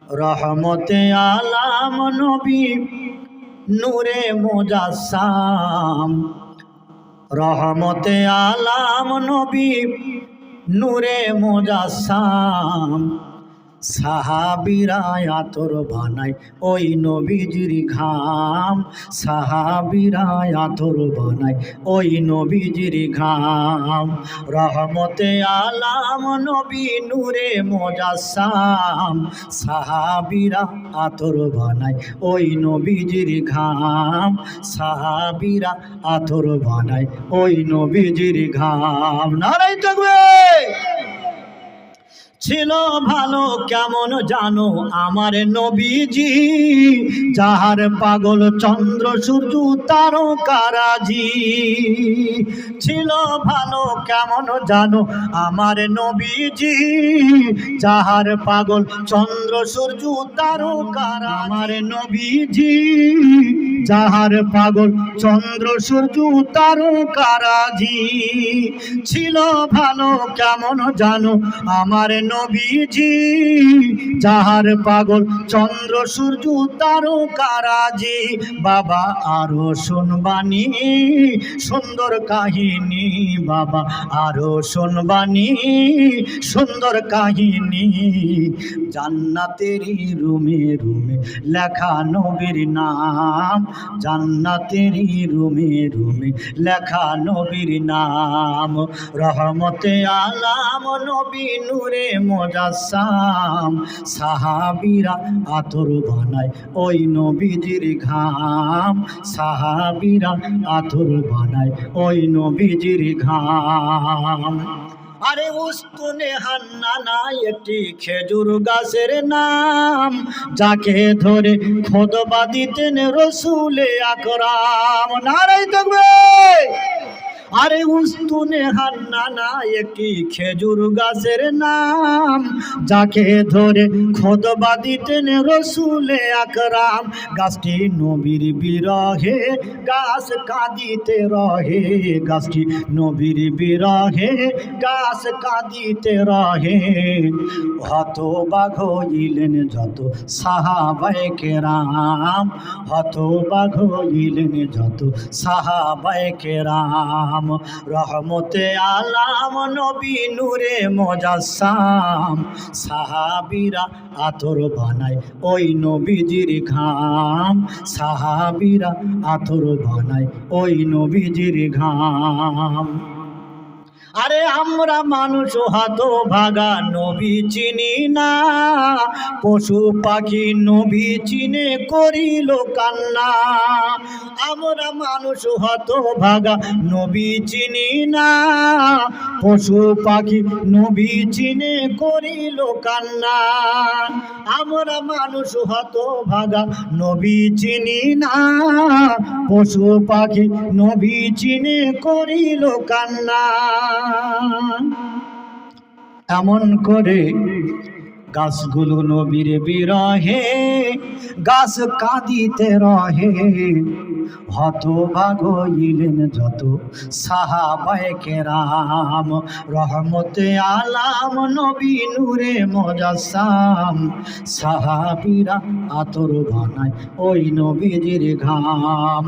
রহমতে আলাম নবী নূরে মুজাসসাম। রহমতে আলাম নবী নূরে মুজাসসাম। সাহাবীরা আতর বানায় ওই নবীজির ঘাম। সাহাবীরা আতর বানায় ওই নবীজির ঘাম। রহমতে আলাম নবী নূরে মুজাসসাম। সাহাবীরা আতর বানায় ওই নবীজির ঘাম। সাহাবীরা আতর বানায় ওই নবীজির ঘাম। নারায়ে তাকবীর। ছিল ভালো কেমন জানো আমার নবীজি, যাহার পাগল চন্দ্র সূর্য তারকারাজি। ছিল ভালো কেমন জানো আমার নবীজি, যাহার পাগল চন্দ্র সূর্য তারকারা। আমার নবীজি যাহার পাগল চন্দ্র সূর্য তারকারাজি। ছিল ভালো কেমন জানো আমার নবীজি, যাহার পাগল চন্দ্র সূর্য তারকারাজি। বাবা আরো শুনবানি সুন্দর কাহিনী, বাবা আরো শুনবানি সুন্দর কাহিনী। জান্নাতেরই রুমে রুমে লেখা নবীর নাম। জান্নাতেরই রুমে রুমে লেখা নবীর নাম। রহমতে আলাম নবী নূরে মুজাসসাম। সাহাবীরা আতর বানায় ওই নবীজির ঘাম। সাহাবীরা আতর বানায় ওই নবীজির ঘাম। আরে উস্তুনে হান্নানা একটি খেজুর গাছের নাম, যাকে ধরে খুতবা দিতেন রসুলে আকরাম। নারায়ে তাকবীর। আরে উস্তুনে হান্নানা একটি খেজুর গাছের নাম, যাকে ধরে খুতবা দিতেন রসুলে আকরাম। গাছটি নবীর বিরহে গাছ কাঁদিতে রহে। গাছটি নবীর বিরহে গাছ কাঁদিতে রহে। হতবাক হইলেন যত সাহাবায়ে কেরাম। হতবাক হইলেন যত সাহাবায়ে কেরাম। রহমতে আলাম নবী নূরে মুজাসসাম। সাহাবীরা আতর বানায় ওই নবীজির ঘাম। সাহাবীরা আতর বানায় ওই নবীজির ঘাম। আরে আমরা মানুষ হতভাগা নবী চিনি না, পশু পাখি নবী চিনে করিল কান্না। আমরা মানুষ হতভাগা নবী চিনি না, পশু পাখি নবী চিনে করিল কান্না। আমরা মানুষ হতভাগা নবী চিনি না, পশু পাখি নবী চিনে করিল কান্না। এমন করে গাছগুলো নবীর বিরহে গাছ কাঁদিতে রহে। হতভাগ হইলেন যত সাহাবায়ে কেরাম। রহমতে আলাম নবী নূরে মুজাসসাম। সাহাবীরা আতর বানায় ওই নবীজির ঘাম।